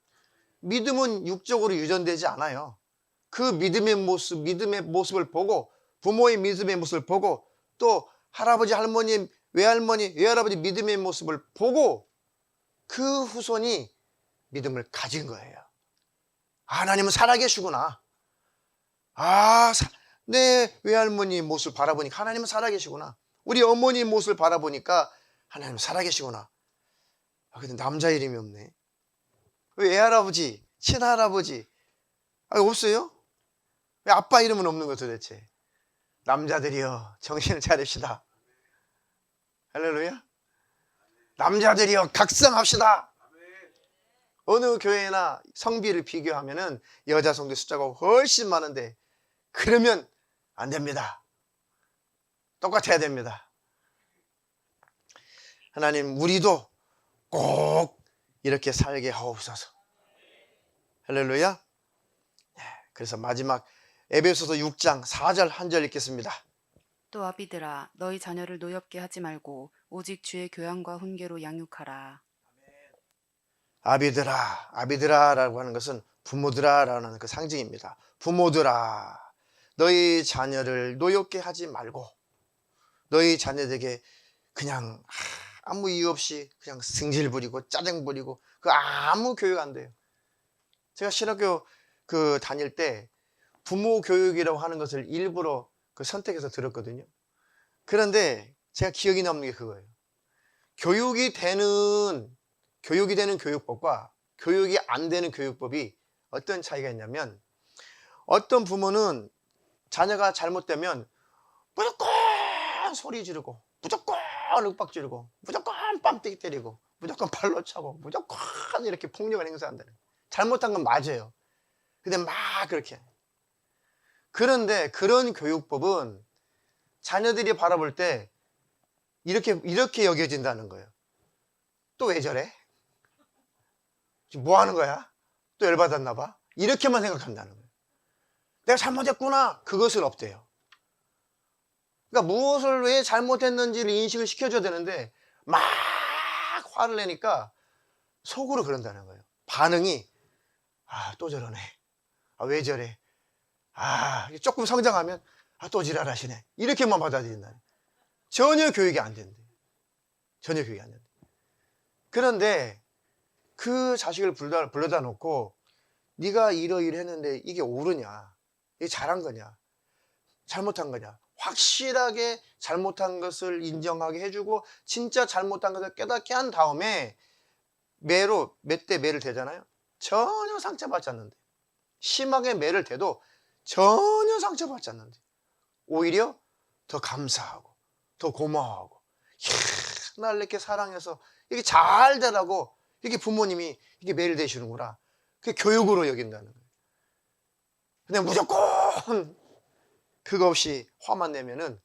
믿음은 육적으로 유전되지 않아요. 그 믿음의 모습을 보고 부모의 믿음의 모습을 보고 또 할아버지, 할머니, 외할머니, 외할아버지 믿음의 모습을 보고 그 후손이 믿음을 가진 거예요. 하나님은 살아계시구나. 내 외할머니 모습을 바라보니까 하나님은 살아계시구나. 우리 어머니 모습을 바라보니까 하나님은 살아계시구나. 근데 남자 이름이 없네. 외할아버지, 친할아버지 없어요? 왜 아빠 이름은 없는 거 도대체? 남자들이여 정신을 차립시다. 할렐루야. 남자들이여 각성합시다. 어느 교회나 성비를 비교하면은 여자 성도 숫자가 훨씬 많은데 그러면 안 됩니다. 똑같아야 됩니다. 하나님, 우리도 꼭 이렇게 살게 하옵소서. 할렐루야. 그래서 마지막 에베소서 6장 4절 한 절 읽겠습니다. 또 아비들아 너희 자녀를 노엽게 하지 말고 오직 주의 교양과 훈계로 양육하라. 아비들아, 아비들아라고 하는 것은 부모들아라는 그 상징입니다. 부모들아, 너희 자녀를 노엽게 하지 말고 너희 자녀들에게 그냥 아무 이유 없이 그냥 승질 부리고 짜증 부리고 그 아무 교육 안 돼요. 제가 신학교 다닐 때 부모 교육이라고 하는 것을 일부러 선택해서 들었거든요. 그런데 제가 기억이 남는 게 그거예요. 교육이 되는 교육법과 교육이 안 되는 교육법이 어떤 차이가 있냐면, 어떤 부모는 자녀가 잘못되면 무조건 소리 지르고 무조건 윽박 지르고 무조건 뺨때기 때리고 무조건 발로 차고 무조건 이렇게 폭력을 행사한다는 거예요. 잘못한 건 맞아요. 근데 막 그렇게 해요. 그런데 그런 교육법은 자녀들이 바라볼 때 이렇게 여겨진다는 거예요. 또 왜 저래? 지금 뭐 하는 거야? 또 열받았나 봐? 이렇게만 생각한다는 거예요. 내가 잘못했구나. 그것은 없대요. 그러니까 무엇을 왜 잘못했는지를 인식을 시켜줘야 되는데 막 화를 내니까 속으로 그런다는 거예요. 반응이 또 저러네. 왜 저래? 조금 성장하면 또 지랄하시네. 이렇게만 받아들인다는 거예요. 전혀 교육이 안 된대. 전혀 교육이 안 된대. 그런데 그 자식을 불러다 놓고 네가 이러이러했는데 이게 옳으냐? 이게 잘한 거냐? 잘못한 거냐? 확실하게 잘못한 것을 인정하게 해주고 진짜 잘못한 것을 깨닫게 한 다음에 몇 대 매를 대잖아요. 전혀 상처받지 않는데, 심하게 매를 대도 전혀 상처받지 않는데 오히려 더 감사하고 더 고마워하고, 날 이렇게 사랑해서 이게 잘 되라고 이게 부모님이 이게 매를 대시는구나. 그게 교육으로 여긴다는 거예요. 근데 무조건 그거 없이 화만 내면은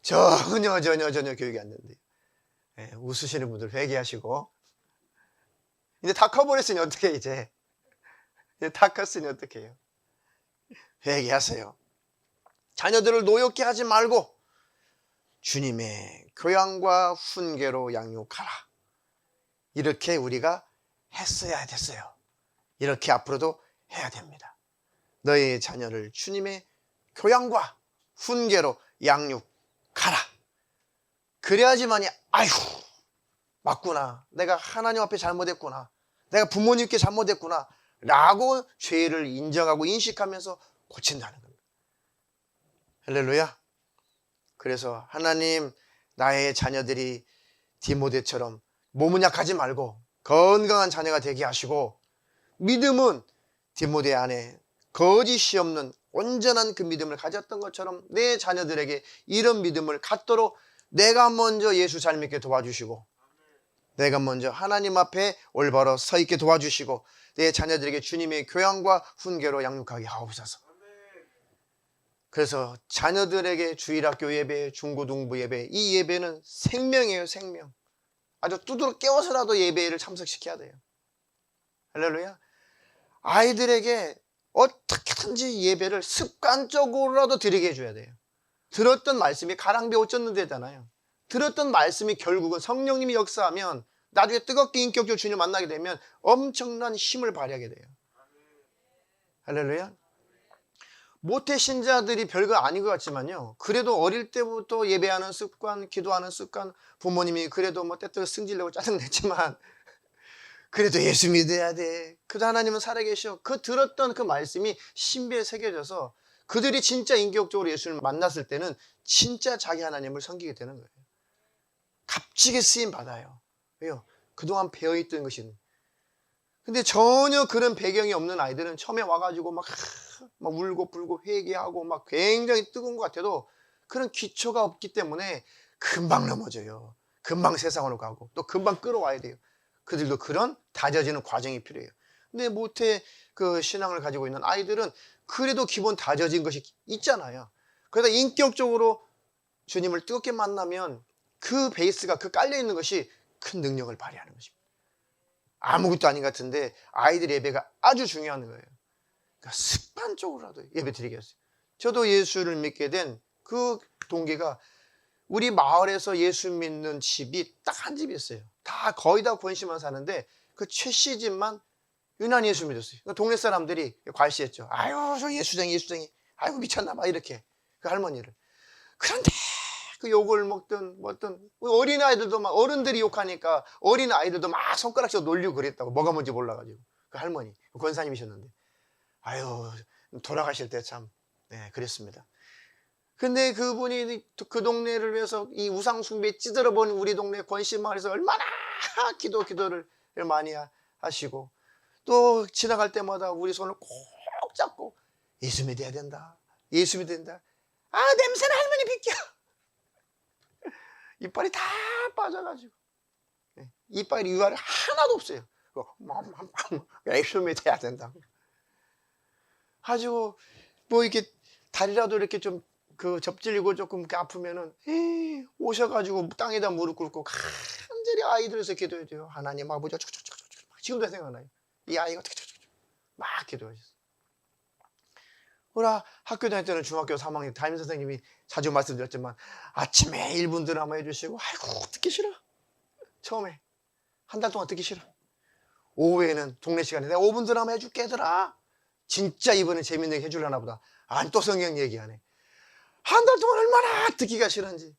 전혀 교육이 안 된대요. 웃으시는 분들 회개하시고. 이제 다 커버렸으니 어떻게 이제 다 컸으니 어떻게 해요? 회개하세요. 자녀들을 노엽게 하지 말고 주님의 교양과 훈계로 양육하라. 이렇게 우리가 했어야 됐어요. 이렇게 앞으로도 해야 됩니다. 너희 자녀를 주님의 교양과 훈계로 양육하라. 그래야지만이 아휴 맞구나, 내가 하나님 앞에 잘못했구나, 내가 부모님께 잘못했구나 라고 죄를 인정하고 인식하면서 고친다는 겁니다. 할렐루야. 그래서 하나님, 나의 자녀들이 디모데처럼 몸은 약하지 말고 건강한 자녀가 되게 하시고, 믿음은 디모데 안에 거짓이 없는 온전한 그 믿음을 가졌던 것처럼 내 자녀들에게 이런 믿음을 갖도록 내가 먼저 예수 잘 믿게 도와주시고, 내가 먼저 하나님 앞에 올바로 서 있게 도와주시고, 내 자녀들에게 주님의 교양과 훈계로 양육하게 하옵소서. 그래서 자녀들에게 주일학교 예배, 중고등부 예배, 이 예배는 생명이에요. 생명. 아주 두드러 깨워서라도 예배를 참석시켜야 돼요. 할렐루야. 아이들에게 어떻게든지 예배를 습관적으로라도 드리게 해줘야 돼요. 들었던 말씀이 가랑비 옷 젖는 데잖아요. 들었던 말씀이 결국은 성령님이 역사하면 나중에 뜨겁게 인격적으로 주님 만나게 되면 엄청난 힘을 발휘하게 돼요. 할렐루야. 모태 신자들이 별거 아닌 것 같지만요, 그래도 어릴 때부터 예배하는 습관, 기도하는 습관, 부모님이 그래도 때때로 승질내고 짜증냈지만 그래도 예수 믿어야 돼, 그래도 하나님은 살아계셔, 들었던 그 말씀이 신비에 새겨져서 그들이 진짜 인격적으로 예수를 만났을 때는 진짜 자기 하나님을 섬기게 되는 거예요. 값지게 쓰임 받아요. 왜요? 그동안 배어있던 것이. 근데 전혀 그런 배경이 없는 아이들은 처음에 와가지고 막 울고 불고 회개하고 막 굉장히 뜨거운 것 같아도 그런 기초가 없기 때문에 금방 넘어져요. 금방 세상으로 가고 또 금방 끌어와야 돼요. 그들도 그런 다져지는 과정이 필요해요. 근데 모태 그 신앙을 가지고 있는 아이들은 그래도 기본 다져진 것이 있잖아요. 그러다 인격적으로 주님을 뜨겁게 만나면 그 베이스가 그 깔려 있는 것이 큰 능력을 발휘하는 것입니다. 아무것도 아닌 것 같은데 아이들 예배가 아주 중요한 거예요. 그러니까 습관적으로라도 예배 드리겠어요. 저도 예수를 믿게 된 그 동기가 우리 마을에서 예수 믿는 집이 딱 한 집이 있어요. 다 거의 다 권씨만 사는데 그 최씨 집만 유난히 예수 믿었어요. 그러니까 동네 사람들이 괄시했죠. 아유 저 예수쟁이 아이고 미쳤나 봐 이렇게 그 할머니를. 그런데 그 욕을 먹든 어린아이들도 막 어른들이 욕하니까 어린아이들도 막 손가락질 놀리고 그랬다고. 뭐가 뭔지 몰라가지고 그 할머니 권사님이셨는데 아유 돌아가실 때 참 그랬습니다. 근데 그분이 그 동네를 위해서 이 우상숭배에 찌들어본 우리 동네 권씨마을에서 얼마나 기도를 많이 하시고 또 지나갈 때마다 우리 손을 꼭 잡고 예수 믿어야 된다. 예수 믿어야 된다. 아 냄새나 할머니 비켜. 이빨이 다 빠져가지고 이빨 유화를 하나도 없어요. 예수 믿어야 된다고. 아주 뭐 이렇게 다리라도 이렇게 좀 그 접질리고 조금 이렇게 아프면은 오셔가지고 땅에다 무릎 꿇고 간절히 아이들에서 기도해야 돼요. 하나님 아버지 지금도 생각나요. 이 아이가 막 기도하셨어요. 우리 학교 다닐 때는 중학교 3학년 담임 선생님이 자주 말씀드렸지만 아침에 1분 드라마 해주시고 아이고 듣기 싫어. 처음에 한 달 동안 듣기 싫어. 오후에는 동네 시간에 내가 5분 드라마 해줄게 얘들아. 진짜 이번엔 재밌는 게 해주려나 보다. 아니 또 성경 얘기하네. 한 달 동안 얼마나 듣기가 싫은지.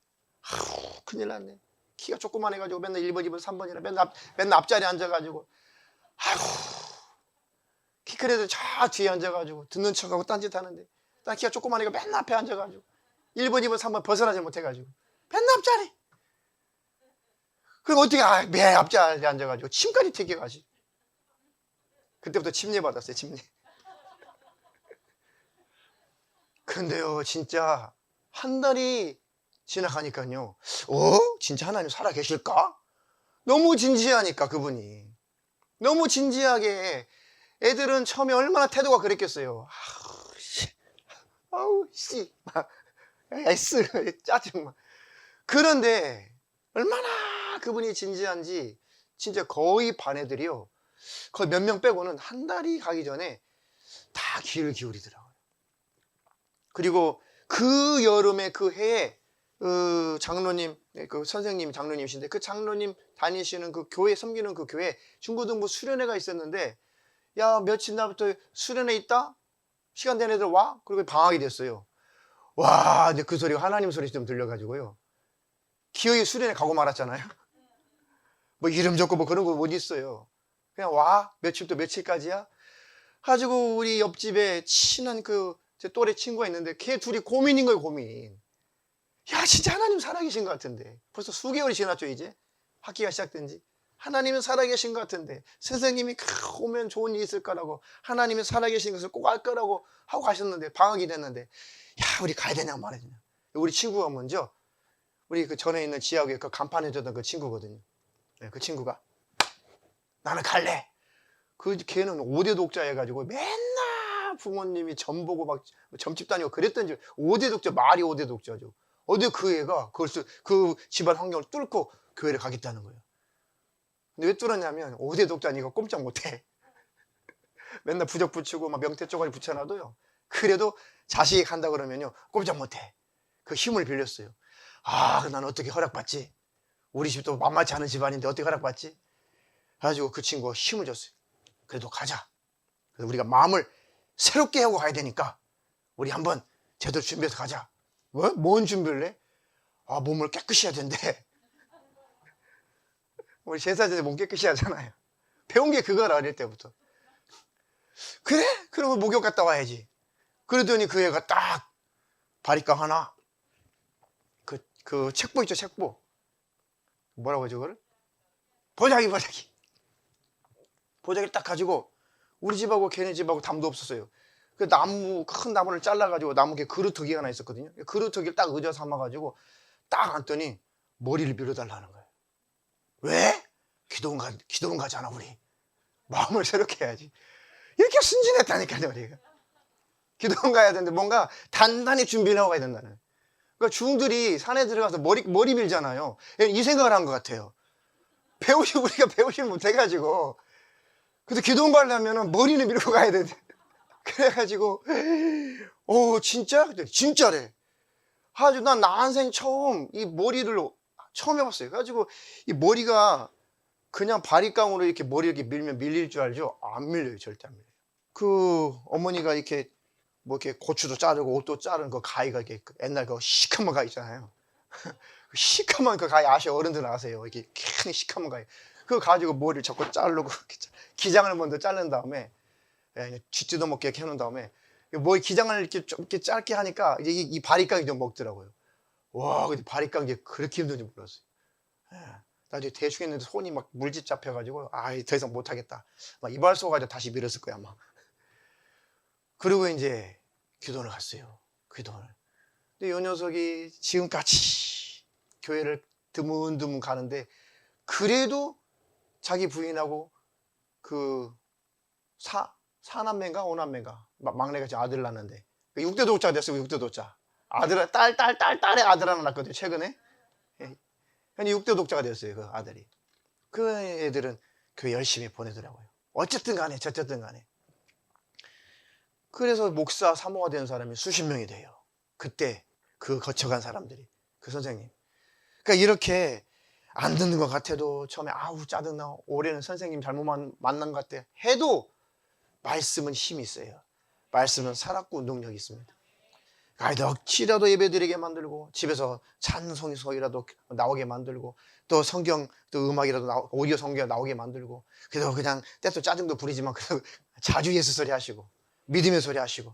큰일 났네. 키가 조그만해가지고 맨날 1번 2번 3번이라 맨날 앞자리에 앉아가지고 아이고 키 큰 애들 저 뒤에 앉아가지고 듣는 척하고 딴짓 하는데 난 키가 조그만하니까 맨날 앞에 앉아가지고 1번 2번 3번 벗어나지 못해가지고 맨날 앞자리. 그럼 어떻게 맨 앞자리에 앉아가지고 침까지 튀겨가지. 그때부터 침례 받았어요. 침례. 근데요 진짜 한 달이 지나가니까요 진짜 하나님 살아 계실까? 너무 진지하니까 그분이 너무 진지하게. 애들은 처음에 얼마나 태도가 그랬겠어요. 아우 씨 막 S 짜증 막. 그런데 얼마나 그분이 진지한지 진짜 거의 반 애들이요 거의 몇 명 빼고는 한 달이 가기 전에 다 귀를 기울이더라고요. 그리고 그 여름에 그 해에 그 장로님 그 선생님이 장로님이신데 그 장로님 다니시는 그 교회 섬기는 그 교회 중고등부 수련회가 있었는데 야 며칠 날부터 수련회 있다? 시간 되는 애들 와? 그리고 방학이 됐어요. 와 근데 그 소리가 하나님 소리 좀 들려가지고요 기어이 수련회 가고 말았잖아요. 뭐 이름 적고 뭐 그런 거 못 있어요. 그냥 와 며칠부터 며칠까지야? 가지고 우리 옆집에 친한 그 제 또래 친구가 있는데 걔 둘이 고민인 거예요. 고민. 야 진짜 하나님 살아계신 것 같은데 벌써 수개월이 지났죠. 이제 학기가 시작된 지. 하나님은 살아계신 것 같은데 선생님이 오면 좋은 일이 있을 거라고 하나님이 살아계신 것을 꼭 알 거라고 하고 가셨는데 방학이 됐는데 야 우리 가야 되냐 말아야 되냐. 우리 친구가 먼저 우리 그 전에 있는 지하구에 그 간판 해줬던 그 친구거든요. 그 친구가 나는 갈래. 그 걔는 5대 독자 해가지고 맨날 부모님이 점 보고 막 점집 다니고 그랬던지 5대 독자 말이 5대 독자죠. 어디 그 애가 그 집안 환경을 뚫고 교회를 가겠다는 거예요. 근데 왜 뚫었냐면 5대 독자니까 꼼짝 못해. 맨날 부적 붙이고 막 명태 쪼가리 붙여놔도요. 그래도 자식이 간다 그러면요 꼼짝 못해. 그 힘을 빌렸어요. 난 어떻게 허락받지? 우리 집도 만만치 않은 집안인데 어떻게 허락받지? 그래가지고 그 친구가 힘을 줬어요. 그래도 가자. 그래서 우리가 마음을 새롭게 하고 가야 되니까 우리 한번 제대로 준비해서 가자. 뭐? 뭔 준비를 해? 몸을 깨끗이 해야 된대. 우리 제사전에 몸 깨끗이 하잖아요. 배운 게 그거라 어릴 때부터. 그래? 그러면 목욕 갔다 와야지. 그러더니 그 애가 딱 바리깡 하나 그 책보 있죠 책보. 뭐라고 하죠 그걸? 보자기를 딱 가지고 우리 집하고 걔네 집하고 담도 없었어요. 그 큰 나무를 잘라가지고 나무에 그루터기 하나 있었거든요. 그루터기를 딱 의자 삼아가지고 딱 앉더니 머리를 밀어달라는 거예요. 왜? 기도원 가잖아 우리. 마음을 새롭게 해야지. 이렇게 순진했다니까요 우리가. 기도원 가야 되는데 뭔가 단단히 준비를 하고 가야 된다는. 그러니까 중들이 산에 들어가서 머리 밀잖아요. 이 생각을 한 것 같아요. 우리가 배우지 못해가지고. 그래서 기도원 가려면 머리를 밀고 가야 되는데. 그래가지고 진짜? 진짜래. 아주 난 난생 처음 이 머리를 처음 해봤어요. 그래가지고 이 머리가 그냥 바리깡으로 이렇게 머리 이렇게 밀면 밀릴 줄 알죠? 안 밀려요. 절대 안 밀려요. 그 어머니가 이렇게 뭐 이렇게 고추도 자르고 옷도 자르는 그 가위가 이렇게 옛날 그 시커먼 가위 있잖아요. 그 시커먼 그 가위 아시죠? 어른들 아세요? 이렇게 큰 시커먼 가위. 그거 가지고 머리를 자꾸 자르고 기장을 먼저 자른 다음에 쥐뜯어 먹게 이렇게 해놓은 다음에 뭐 기장을 이렇게 좀 이렇게 짧게 하니까 이제 이 바리깡이 좀 먹더라고요. 와, 근데 바리깡 게 그렇게 힘든지 몰랐어요. 예. 나중에 대충 했는데 손이 막 물집 잡혀가지고 더 이상 못하겠다. 막 이발소 가서 다시 밀었을 거야 아마. 그리고 이제 기도원을 갔어요. 기도원을. 근데 이 녀석이 지금까지 교회를 드문드문 가는데 그래도 자기 부인하고 그 사남매인가 오남매인가 막내가 지금 아들 낳았는데 6대 독자가 됐어요. 6대 독자. 딸의 아들 하나 낳았거든요. 최근에. 현재 6대 독자가 됐어요. 그 아들이. 그 애들은 교회 열심히 보내더라고요. 어쨌든 간에 그래서 목사 사모가 된 사람이 수십 명이 돼요. 그때 그 거쳐간 사람들이. 그 선생님. 그러니까 이렇게 안 듣는 것 같아도 처음에 짜증나. 올해는 선생님 잘못 만난 것 같아. 해도 말씀은 힘이 있어요. 말씀은 살았고 능력이 있습니다. 그러니까 억지라도 예배드리게 만들고 집에서 찬송이라도 나오게 만들고 또 성경 또 음악이라도 오디오 성경 나오게 만들고 그래도 그냥 때또 짜증도 부리지만 그래도 자주 예수 소리 하시고 믿음의 소리 하시고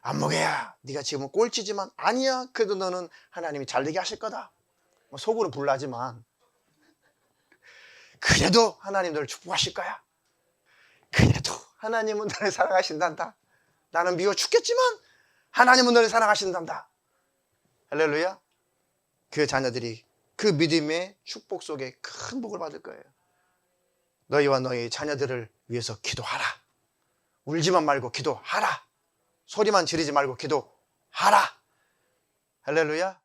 안목애야 네가 지금은 꼴찌지만 아니야 그래도 너는 하나님이 잘되게 하실 거다. 속으로 불나지만 그래도 하나님 너를 축복하실 거야. 그래도 하나님은 너를 사랑하신단다. 나는 미워 죽겠지만 하나님은 너를 사랑하신단다. 할렐루야. 그 자녀들이 그 믿음의 축복 속에 큰 복을 받을 거예요. 너희와 너희 자녀들을 위해서 기도하라. 울지만 말고 기도하라. 소리만 지르지 말고 기도하라. 할렐루야.